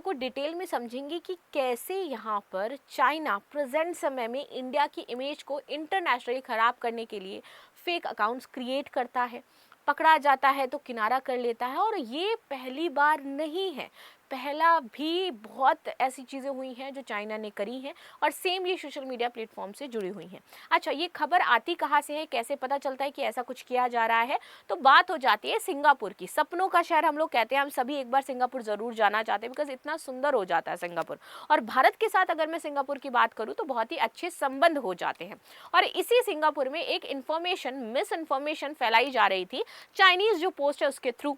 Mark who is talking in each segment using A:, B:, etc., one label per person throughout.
A: को डिटेल में समझेंगे कि कैसे यहाँ पर चाइना प्रेजेंट समय में इंडिया की इमेज को इंटरनेशनली ख़राब करने के लिए फेक अकाउंट्स क्रिएट करता है, पकड़ा जाता है तो किनारा कर लेता है। और ये पहली बार नहीं है, पहला भी बहुत ऐसी चीज़ें हुई हैं जो चाइना ने करी हैं और सेम ये सोशल मीडिया प्लेटफॉर्म से जुड़ी हुई हैं। अच्छा, ये खबर आती कहाँ से है, कैसे पता चलता है कि ऐसा कुछ किया जा रहा है? तो बात हो जाती है सिंगापुर की। सपनों का शहर हम लोग कहते हैं, हम सभी एक बार सिंगापुर ज़रूर जाना चाहते हैं बिकॉज इतना सुंदर हो जाता है सिंगापुर। और भारत के साथ अगर मैं सिंगापुर की बात करूँ तो बहुत ही अच्छे संबंध हो जाते हैं। और इसी सिंगापुर में एक मिस इन्फॉर्मेशन फैलाई जा रही थी चाइनीज़ जो पोस्ट है उसके थ्रू,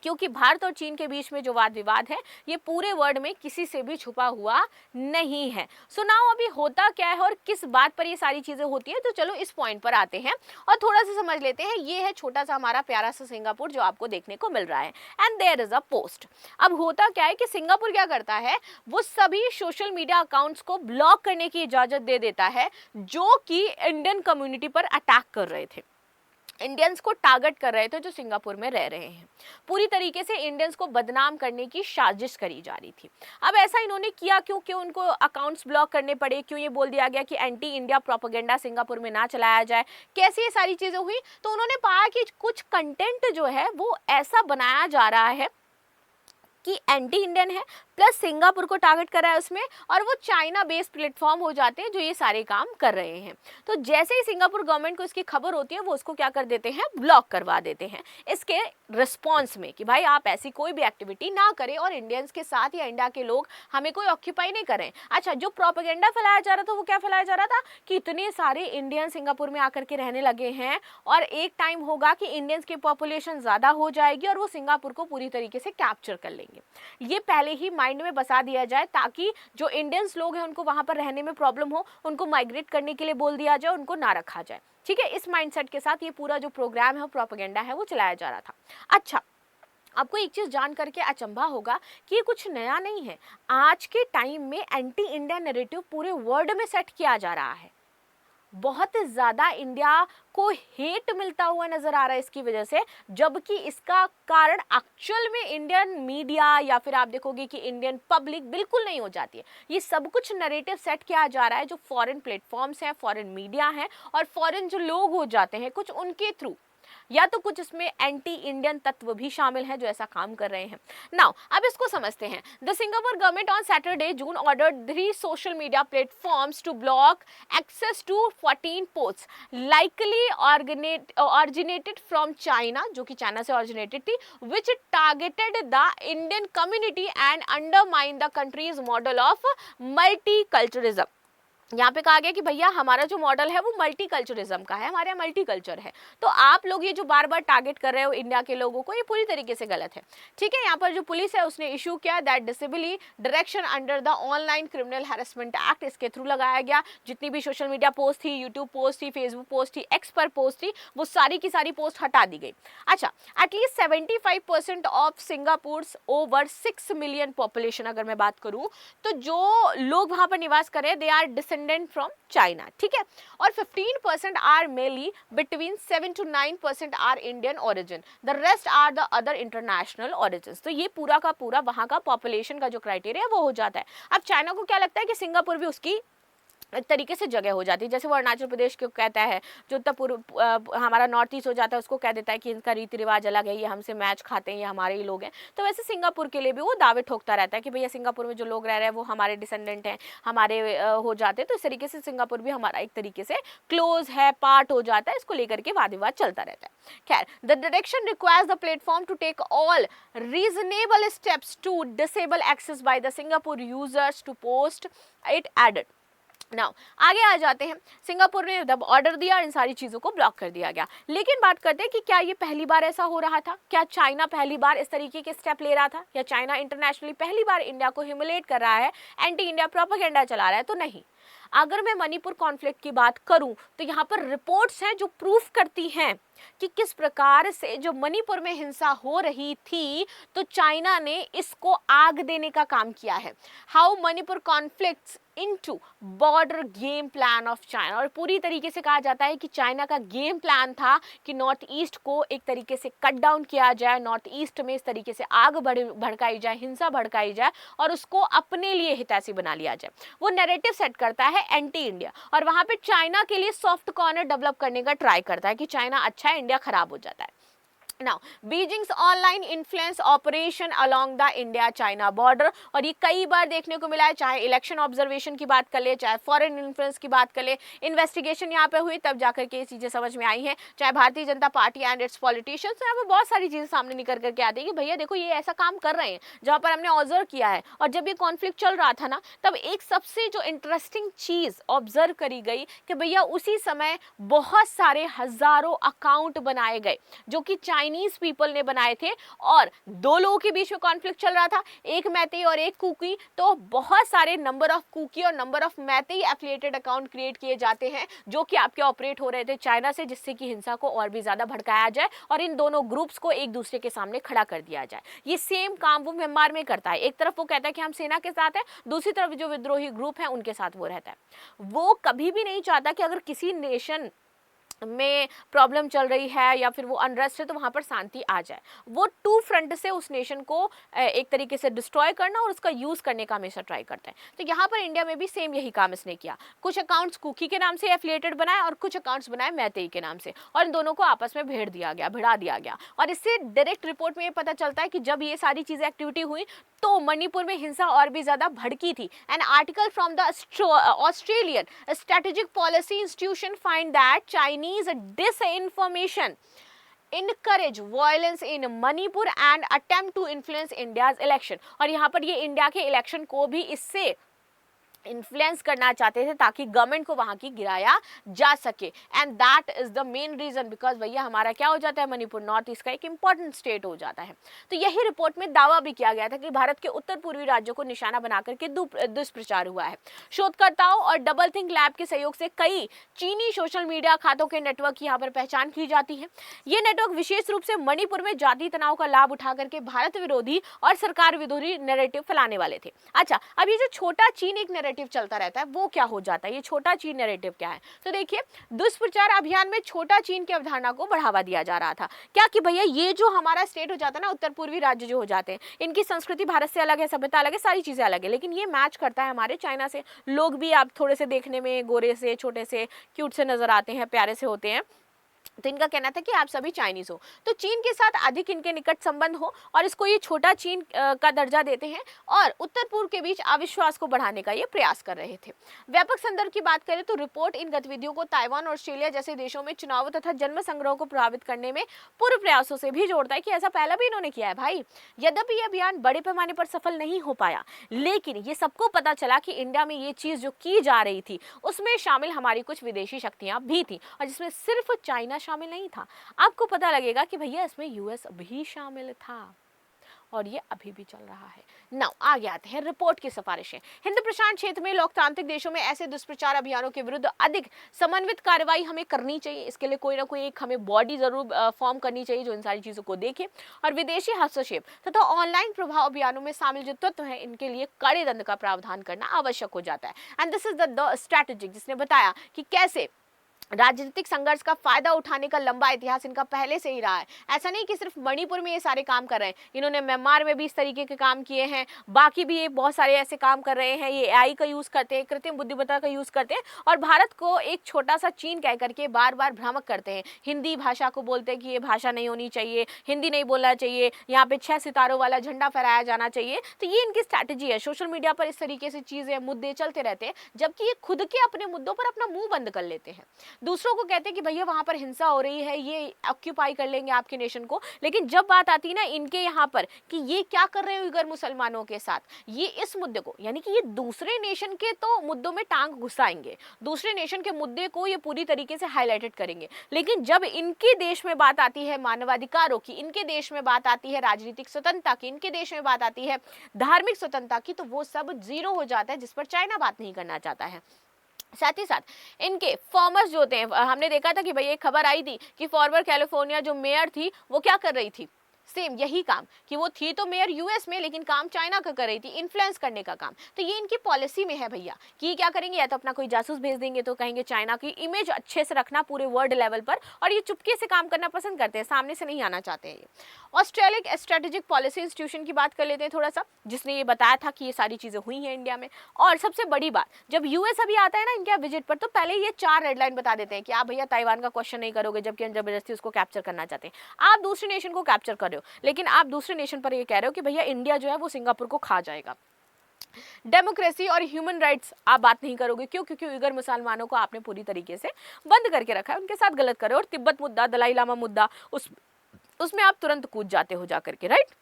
A: क्योंकि भारत और चीन के बीच में जो वाद विवाद है ये पूरे वर्ल्ड में किसी से भी छुपा हुआ नहीं है। सुनाओ अभी होता क्या है और किस बात पर ये सारी चीजें होती है। तो चलो इस पॉइंट पर आते हैं और थोड़ा सा समझ लेते हैं। ये है छोटा सा हमारा प्यारा सा सिंगापुर जो आपको देखने को मिल रहा है and there is a post. अब होता क्या है कि सिंगापुर क्या करता है, वो सभी सोशल मीडिया अकाउंट्स को ब्लॉक करने की इजाजत दे देता है जो कि इंडियन कम्युनिटी पर अटैक कर रहे थे, इंडियंस को टारगेट कर रहे थे जो सिंगापुर में रह रहे हैं। पूरी तरीके से इंडियंस को बदनाम करने की साजिश करी जा रही थी। अब ऐसा इन्होंने किया क्योंकि उनको अकाउंट्स ब्लॉक करने पड़े, क्यों ये बोल दिया गया कि एंटी इंडिया प्रोपेगेंडा सिंगापुर में ना चलाया जाए, कैसे ये सारी चीज़ें हुई? तो उन्होंने पाया कि कुछ कंटेंट जो है वो ऐसा बनाया जा रहा है कि एंटी इंडियन है, प्लस सिंगापुर को टारगेट कर रहा है उसमें, और वो चाइना बेस्ड प्लेटफॉर्म हो जाते हैं जो ये सारे काम कर रहे हैं। तो जैसे ही सिंगापुर गवर्नमेंट को इसकी खबर होती है वो उसको क्या कर देते हैं, ब्लॉक करवा देते हैं इसके रिस्पॉन्स में कि भाई आप ऐसी कोई भी एक्टिविटी ना करें और इंडियंस के साथ या इंडिया के लोग हमें कोई ऑक्यूपाई नहीं करें। अच्छा, जो प्रोपेगेंडा फैलाया जा रहा था वो क्या फैलाया जा रहा था कि इतने सारे इंडियन सिंगापुर में आकर के रहने लगे हैं और एक टाइम होगा कि इंडियंस की पॉपुलेशन ज़्यादा हो जाएगी और वो सिंगापुर को पूरी तरीके से कैप्चर कर लेंगे। ये पहले ही माइंड में बसा दिया जाए ताकि जो इंडियंस लोग हैं उनको वहां पर रहने में प्रॉब्लम हो, उनको माइग्रेट करने के लिए बोल दिया जाए, उनको ना रखा जाए। ठीक है, इस माइंडसेट के साथ ये पूरा जो प्रोग्राम है, प्रोपेगेंडा है, वो चलाया जा रहा था। अच्छा, आपको एक चीज़ जान करके अचंभा होगा कि ये कुछ नया नहीं है। आज के टाइम में एंटी इंडिया नैरेटिव पूरे वर्ल्ड में सेट किया जा रहा है। बहुत ज़्यादा इंडिया को हेट मिलता हुआ नजर आ रहा है इसकी वजह से, जबकि इसका कारण एक्चुअल में इंडियन मीडिया या फिर आप देखोगे कि इंडियन पब्लिक बिल्कुल नहीं हो जाती है। ये सब कुछ नैरेटिव सेट किया जा रहा है जो फॉरेन प्लेटफॉर्म्स हैं, फॉरेन मीडिया हैं और फॉरेन जो लोग हो जाते हैं कुछ उनके थ्रू, या तो कुछ इसमें एंटी इंडियन तत्व भी शामिल हैं जो ऐसा काम कर रहे हैं। नाउ अब इसको समझते हैं। The Singapore government on Saturday June ordered 3 social media platforms to block access to 14 posts likely originated from China, जो कि चाइना से ऑरिजिनेटेड थी, which targeted the Indian community and undermine the country's model of multiculturalism. यहाँ पे कहा गया कि भैया हमारा जो मॉडल है वो मल्टीकल्चरिज्म का है, हमारे यहाँ मल्टी कल्चर है, तो आप लोग ये जो बार बार टारगेट कर रहे हो इंडिया के लोगों को, ये पूरी तरीके से गलत है। ठीक है, यहाँ पर जो पुलिस है उसने इशू किया that disabling direction under the online criminal harassment act, इसके थ्रू लगाया गया। जितनी भी सोशल मीडिया पोस्ट थी, यूट्यूब पोस्ट थी, फेसबुक पोस्ट थी, एक्स पर पोस्ट थी, वो सारी की सारी पोस्ट हटा दी गई। अच्छा, at least 75% of Singapore's over 6 million population अगर मैं बात करूँ तो जो लोग वहाँ पर निवास कर रहे हैं दे आर from China, ठीक है, और 15% are mainly between 7 to 9% are Indian origin, the rest are the other international origins। तो ये पूरा का पूरा वहाँ का पॉपुलेशन का जो क्राइटेरिया है वो हो जाता है। अब चाइना को क्या लगता है कि सिंगापुर भी उसकी एक तरीके से जगह हो जाती है, जैसे वो अरुणाचल प्रदेश को कहता है, जो उत्तर पूर्व हमारा नॉर्थ ईस्ट हो जाता है उसको कह देता है कि इनका रीति रिवाज अलग है, ये हमसे मैच खाते हैं, ये हमारे ही लोग हैं। तो वैसे सिंगापुर के लिए भी वो दावे ठोकता रहता है कि भैया सिंगापुर में जो लोग रह रहे हैं वो हमारे डिसेंडेंट हैं, हमारे हो जाते हैं। तो इस तरीके से सिंगापुर भी हमारा एक तरीके से क्लोज है, पार्ट हो जाता है, इसको लेकर के वाद विवाद चलता रहता है। खैर, the direction requires the platform to take all reasonable steps to disable access by the Singapore users to post it added. Now आगे आ जाते हैं। सिंगापुर ने जब ऑर्डर दिया इन सारी चीज़ों को ब्लॉक कर दिया गया, लेकिन बात करते हैं कि क्या ये पहली बार ऐसा हो रहा था? क्या चाइना पहली बार इस तरीके के स्टेप ले रहा था? या चाइना इंटरनेशनली पहली बार इंडिया को ह्यूमिलेट कर रहा है, एंटी इंडिया प्रोपेगेंडा चला रहा है? तो नहीं, अगर मैं मणिपुर कॉन्फ्लिक्ट की बात करूं तो यहाँ पर रिपोर्ट्स हैं जो प्रूफ करती हैं कि किस प्रकार से जो मणिपुर में हिंसा हो रही थी तो चाइना ने इसको आग देने का काम किया है। How Manipur conflicts into border game plan of China, और पूरी तरीके से कहा जाता है कि चाइना का गेम प्लान था कि नॉर्थ ईस्ट को एक तरीके से कट डाउन किया जाए, नॉर्थ ईस्ट में इस तरीके से आग भड़काई जाए, हिंसा भड़काई जाए और उसको अपने लिए हितैषी बना लिया जाए। वो नैरेटिव सेट करता है एंटी इंडिया और वहां पे चाइना के लिए सॉफ्ट कॉर्नर डेवलप करने का ट्राई करता है कि चाइना अच्छा है, इंडिया खराब हो जाता है। Now, Beijing's online influence operation along the India China border, और ये कई बार देखने को मिला है, चाहे इलेक्शन ऑब्जर्वेशन की बात कर ले, चाहे फॉरेन इन्फ्लुएंस की बात कर ले, इन्वेस्टिगेशन यहाँ पे हुई तब जाकर के ये चीजें समझ में आई हैं, चाहे Bharatiya Janata party and it's politicians, यहाँ पे बहुत सारी चीजें सामने निकल करके आती है कि भैया देखो ये ऐसा काम कर रहे हैं जहाँ पर हमने ऑब्जर्व किया है। और जब ये कॉन्फ्लिक्ट चल रहा था ना, तब एक सबसे जो इंटरेस्टिंग चीज ऑब्जर्व करी गई कि भैया उसी समय बहुत सारे हजारों अकाउंट बनाए गए जो कि चाइनीज पीपल ने बनाए थे, और दो लोगों के बीच में कॉन्फ्लिक्ट चल रहा था, एक मैतेई और एक कुकी, तो बहुत सारे नंबर ऑफ कुकी और number of Meitei affiliated account create किए जाते हैं जो कि आपके ऑपरेट हो रहे थे चाइना से, जिससे कि हिंसा को और भी ज्यादा भड़काया जाए और इन दोनों ग्रुप्स को एक दूसरे के सामने खड़ा कर दिया जाए। ये सेम काम वो म्यांमार में करता है। एक तरफ वो कहता है कि हम सेना के साथ हैं, दूसरी तरफ जो विद्रोही ग्रुप है उनके साथ वो रहता है। वो कभी भी नहीं चाहता कि अगर किसी नेशन में प्रॉब्लम चल रही है या फिर वो अनरेस्ट है तो वहां पर शांति आ जाए। वो टू फ्रंट से उस नेशन को एक तरीके से डिस्ट्रॉय करना और उसका यूज करने का हमेशा ट्राई करते हैं। तो यहाँ पर इंडिया में भी सेम यही काम इसने किया। कुछ अकाउंट्स कुकी के नाम से एफिलिएटेड बनाए और कुछ अकाउंट्स बनाए मैतेई के नाम से, और इन दोनों को आपस में भिड़ा दिया गया। और इससे डायरेक्ट रिपोर्ट में ये पता चलता है कि जब ये सारी चीजें एक्टिविटी हुई तो मणिपुर में हिंसा और भी ज्यादा भड़की थी। An article from the Australian strategic policy institution find that Chinese disinformation encourage violence in Manipur and attempt to influence India's election। और यहाँ पर ये इंडिया के इलेक्शन को भी इससे इन्फ्लुएंस करना चाहते थे ताकि गवर्नमेंट को वहां की गिराया जा सके। And that is the main reason, because भैया हमारा क्या हो जाता है, मणिपुर नॉर्थ ईस्ट का एक इंपॉर्टेंट स्टेट हो जाता है। तो यही रिपोर्ट में दावा भी किया गया था कि भारत के उत्तर पूर्वी राज्यों को निशाना बनाकर के दुष्प्रचार हुआ है। शोधकर्ताओं और डबल थिंक लैब के सहयोग से कई चीनी सोशल मीडिया खातों के नेटवर्क की यहाँ पर पहचान की जाती है। ये नेटवर्क विशेष रूप से मणिपुर में जाति तनाव का लाभ उठा करके भारत विरोधी और सरकार विरोधी नैरेटिव फैलाने वाले थे। अच्छा, अब ये जो छोटा चीन एक नैरेटिव चलता रहता है वो क्या हो जाता है, ये छोटा चीन नैरेटिव क्या है? तो देखिए, दुष्प्रचार अभियान में छोटा चीन की अवधारणा को बढ़ावा दिया जा रहा था। क्या कि भैया ये जो हमारा स्टेट हो जाता है ना, उत्तर पूर्वी राज्य जो हो जाते हैं, इनकी संस्कृति भारत से अलग है, सभ्यता अलग है, सारी चीजें अलग है, लेकिन ये मैच करता है हमारे चाइना से। लोग भी आप थोड़े से देखने में गोरे से, छोटे से, क्यूट से नजर आते हैं, प्यारे से होते हैं, तो इनका कहना था कि आप सभी चाइनीज हो, तो चीन के साथ अधिक इनके निकट संबंध हो और इसको ये छोटा चीन का दर्जा देते हैं और उत्तर पूर्व के बीच अविश्वास को बढ़ाने का ये प्रयास कर रहे थे। व्यापक संदर्भ की बात करें तो रिपोर्ट इन गतिविधियों को ताइवान और ऑस्ट्रेलिया जैसे देशों में चुनाव तथा जन्म संग्रह को प्रभावित करने में पूर्व प्रयासों से भी जोड़ता है कि ऐसा पहला भी इन्होंने किया है भाई। यद्यपि ये अभियान बड़े पैमाने पर सफल नहीं हो पाया, लेकिन ये सबको पता चला कि इंडिया में ये चीज जो की जा रही थी उसमें शामिल हमारी कुछ विदेशी शक्तियां भी थी, और जिसमें सिर्फ चाइना शामिल नहीं था। आपको पता लगेगा कि भैया इसमें यूएस भी शामिल था और ये अभी भी चल रहा है। नाउ आगे आते हैं रिपोर्ट की सिफारिशें। हिंद प्रशांत क्षेत्र में लोकतांत्रिक देशों में ऐसे दुष्प्रचार अभियानों के विरुद्ध अधिक समन्वित कार्रवाई हमें करनी चाहिए। इसके लिए कोई ना कोई एक हमें बॉडी जरूर फॉर्म करनी चाहिए जो इन सारी चीजों को देखे, और विदेशी हस्तक्षेप तथा ऑनलाइन प्रभाव अभियानों में शामिल जो तत्व हैं इनके लिए कड़े दंड का प्रावधान करना आवश्यक हो जाता है। And this is the strategic, जिसने बताया कि कैसे राजनीतिक संघर्ष का फायदा उठाने का लंबा इतिहास इनका पहले से ही रहा है। ऐसा नहीं कि सिर्फ मणिपुर में ये सारे काम कर रहे हैं, इन्होंने म्यांमार में भी इस तरीके के काम किए हैं, बाकी भी ये बहुत सारे ऐसे काम कर रहे हैं। ये एआई का यूज करते हैं, कृत्रिम बुद्धिमत्ता का यूज करते हैं और भारत को एक छोटा सा चीन कह करके बार बार भ्रामक करते हैं। हिंदी भाषा को बोलते हैं कि ये भाषा नहीं होनी चाहिए, हिंदी नहीं बोलना चाहिए, यहाँ पे 6 सितारों वाला झंडा फहराया जाना चाहिए। तो ये इनकी स्ट्रैटेजी है। सोशल मीडिया पर इस तरीके से चीजें, मुद्दे चलते रहते हैं, जबकि ये खुद के अपने मुद्दों पर अपना मुंह बंद कर लेते हैं। दूसरों को कहते हैं कि भैया वहां पर हिंसा हो रही है, ये ऑक्यूपाई कर लेंगे आपके नेशन को, लेकिन जब बात आती है ना इनके यहाँ पर कि ये क्या कर रहे हैं उइगर मुसलमानों के साथ, ये इस मुद्दे को, यानी कि ये दूसरे नेशन के तो मुद्दों में टांग घुसाएंगे, दूसरे नेशन के मुद्दे को ये पूरी तरीके से हाईलाइटेड करेंगे, लेकिन जब इनके देश में बात आती है मानवाधिकारों की, इनके देश में बात आती है राजनीतिक स्वतंत्रता की, इनके देश में बात आती है धार्मिक स्वतंत्रता की, तो वो सब जीरो हो जाता है, जिस पर चाइना बात नहीं करना चाहता है। साथ ही साथ इनके फॉर्मर्स जो होते हैं, हमने देखा था कि भाई एक खबर आई थी कि फॉर्मर कैलिफोर्निया जो मेयर थी वो क्या कर रही थी, सेम यही काम, कि वो थी तो मेयर यूएस में लेकिन काम चाइना का कर रही थी, इन्फ्लुएंस करने का काम। तो ये इनकी पॉलिसी में है भैया कि क्या करेंगे, या तो अपना कोई जासूस भेज देंगे तो कहेंगे चाइना की इमेज अच्छे से रखना पूरे वर्ल्ड लेवल पर, और ये चुपके से काम करना पसंद करते हैं, सामने से नहीं आना चाहते हैं ये। ऑस्ट्रेलिया स्ट्रेटेजिक पॉलिसी इंस्टीट्यूशन की बात कर लेते हैं थोड़ा सा, जिसने ये बताया था कि ये सारी चीजें हुई हैं इंडिया में। और सबसे बड़ी बात, जब यूएस अभी आता है ना इनके विजिट पर, तो पहले ये 4 रेडलाइन बता देते हैं कि आप भैया ताइवान का क्वेश्चन नहीं करोगे, जबकि हम जबरदस्ती उसको कैप्चर करना चाहते हैं। आप दूसरे नेशन को कैप्चर कर रहे हो, लेकिन आप दूसरे नेशन पर ये कह रहे हो कि भैया इंडिया जो है वो सिंगापुर को खा जाएगा। डेमोक्रेसी और ह्यूमन राइट्स आप बात नहीं करोगे, क्यों? क्योंकि उइगर मुसलमानों को आपने पूरी तरीके से बंद करके रखा है, उनके साथ गलत कर रहे हो। और तिब्बत मुद्दा, दलाई लामा मुद्दा, उसमें आप तुरंत कूद जाते हो जाकर के, right.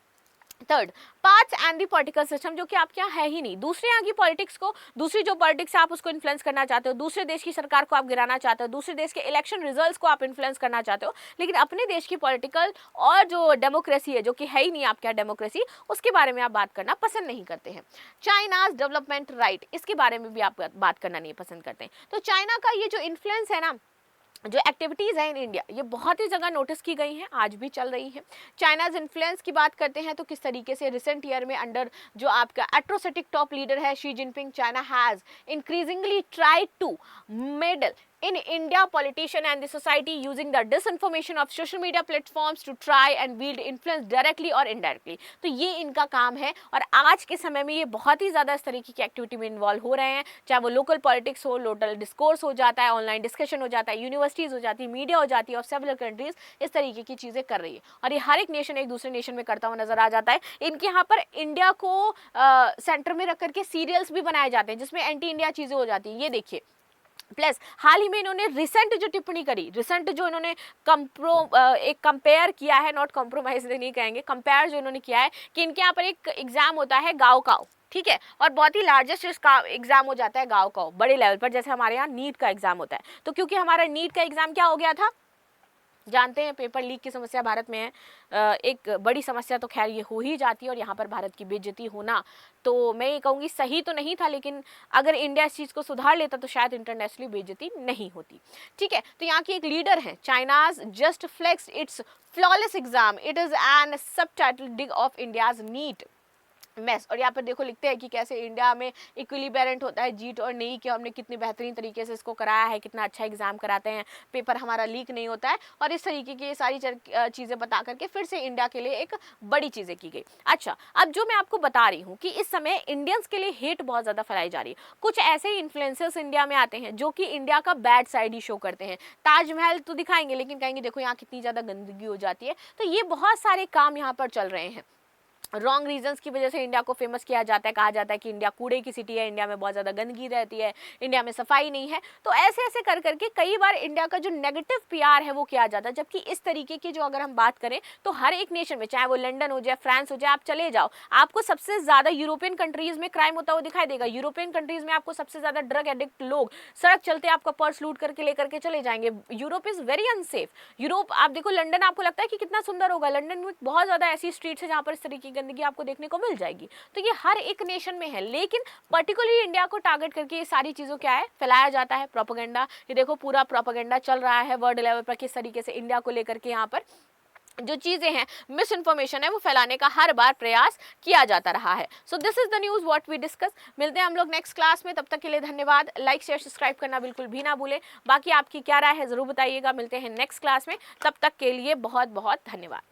A: Third, parts and the political system, जो कि आपके यहाँ है ही नहीं। दूसरे यहाँ की पॉलिटिक्स को, दूसरी जो पॉलिटिक्स है आप उसको इन्फ्लुएंस करना चाहते हो, दूसरे देश की सरकार को आप गिराना चाहते हो, दूसरे देश के इलेक्शन रिजल्ट्स को आप इन्फ्लुएंस करना चाहते हो, लेकिन अपने देश की पॉलिटिकल और जो डेमोक्रेसी है, जो कि है ही नहीं आपके यहाँ डेमोक्रेसी, उसके बारे में आप बात करना पसंद नहीं करते हैं। चाइनाज डेवलपमेंट राइट, इसके बारे में भी आप बात करना नहीं पसंद करते हैं। तो चाइना का ये जो इन्फ्लुएंस है ना, जो एक्टिविटीज़ हैं इन इंडिया, ये बहुत ही जगह नोटिस की गई हैं, आज भी चल रही हैं। चाइनाज इन्फ्लुएंस की बात करते हैं तो किस तरीके से रिसेंट ईयर में अंडर जो आपका एट्रोसिटिक टॉप लीडर है Xi Jinping, China has increasingly tried to meddle in India politician and the society using the disinformation of social media platforms to try and wield influence directly or indirectly। तो ये इनका काम है, और आज के समय में ये बहुत ही ज़्यादा इस तरीके की एक्टिविटी में इन्वॉल्व हो रहे हैं, चाहे वो लोकल पॉलिटिक्स हो, लोकल डिस्कोर्स हो जाता है, ऑनलाइन डिस्कशन हो जाता है, यूनिवर्सिटीज़ हो जाती है, मीडिया हो जाती है, और सेवरल कंट्रीज इस तरीके की चीज़ें कर रही है, और ये हर एक नेशन एक दूसरे नेशन में करता हुआ नजर आ जाता है। इनके यहाँ पर इंडिया को सेंटर में रख करके सीरियल्स भी बनाए जाते हैं जिसमें एंटी इंडिया चीज़ें हो जाती हैं, ये देखिए। प्लस हाल ही में इन्होंने रिसेंट जो टिप्पणी करी, रिसेंट जो इन्होंने एक कंपेयर किया है, नॉट कॉम्प्रोमाइज नहीं कहेंगे, कंपेयर जो इन्होंने किया है कि इनके यहाँ पर एक एग्जाम होता है गाँव का, ठीक है, और बहुत ही लार्जेस्ट इसका एग्जाम हो जाता है गाँव का, बड़े लेवल पर, जैसे हमारे यहाँ नीट का एग्जाम होता है। तो क्योंकि हमारा नीट का एग्जाम क्या हो गया था, जानते हैं पेपर लीक की समस्या भारत में है, एक बड़ी समस्या तो खैर ये हो ही जाती है, और यहाँ पर भारत की बेइज्जती होना, तो मैं ये कहूँगी सही तो नहीं था, लेकिन अगर इंडिया इस चीज़ को सुधार लेता तो शायद इंटरनेशनली बेइज्जती नहीं होती, ठीक है। तो यहाँ की एक लीडर है, China's just flex its flawless exam, it is an subtitle dig of India's NEET mess. और यहाँ पर देखो लिखते हैं कि कैसे इंडिया में इक्विलिब्रेंट होता है जीट और नहीं, कि हमने कितनी बेहतरीन तरीके से इसको कराया है, कितना अच्छा एग्जाम कराते हैं, पेपर हमारा लीक नहीं होता है, और इस तरीके की सारी चीज़ें बता करके फिर से इंडिया के लिए एक बड़ी चीज़ें की गई। अच्छा, अब जो मैं आपको बता रही हूँ कि इस समय इंडियंस के लिए हेट बहुत ज़्यादा फैलाई जा रही है। कुछ ऐसे ही इन्फ्लुएंसर्स इंडिया में आते हैं जो कि इंडिया का बैड साइड ही शो करते हैं। ताजमहल तो दिखाएंगे लेकिन कहेंगे देखो यहाँ कितनी ज़्यादा गंदगी हो जाती है। तो ये बहुत सारे काम यहाँ पर चल रहे हैं। रॉन्ग रीजंस की वजह से इंडिया को फेमस किया जाता है, कहा जाता है कि इंडिया कूड़े की सिटी है, इंडिया में बहुत ज़्यादा गंदगी रहती है, इंडिया में सफाई नहीं है। तो ऐसे ऐसे कर करके कई बार इंडिया का जो नेगेटिव पीआर है वो किया जाता है, जबकि इस तरीके की जो अगर हम बात करें तो हर एक नेशन में, चाहे वो लंदन हो जाए, फ्रांस हो जाए, आप चले जाओ, आपको सबसे ज़्यादा यूरोपियन कंट्रीज़ में क्राइम होता हुआ दिखाई देगा। यूरोपियन कंट्रीज़ में आपको सबसे ज़्यादा ड्रग एडिक्ट लोग सड़क चलते आपका पर्स लूट करके लेकर के चले जाएंगे। Europe is very unsafe. Europe आप देखो, लंदन आपको लगता है कि कितना सुंदर होगा, लंदन में बहुत ज़्यादा ऐसी स्ट्रीट्स है जहाँ पर इस तरीके की गंदगी आपको देखने को मिल जाएगी। तो ये हर एक नेशन में है, लेकिन पर्टिकुलरली इंडिया को टारगेट करके ये सारी चीजों क्या है फैलाया जाता है, प्रोपेगेंडा। ये देखो पूरा प्रोपेगेंडा चल रहा है वर्ल्ड लेवल पर, किस तरीके से इंडिया को लेकर के यहाँ पर जो चीजें हैं, मिस इन्फॉर्मेशन है, वो फैलाने का हर बार प्रयास किया जाता रहा है। So this is the news what we discuss. मिलते हैं हम लोग नेक्स्ट क्लास में, तब तक के लिए धन्यवाद। लाइक शेयर सब्सक्राइब करना बिल्कुल भी ना भूलें। बाकी आपकी क्या राय है जरूर बताइएगा। मिलते हैं नेक्स्ट क्लास में, तब तक के लिए बहुत बहुत धन्यवाद।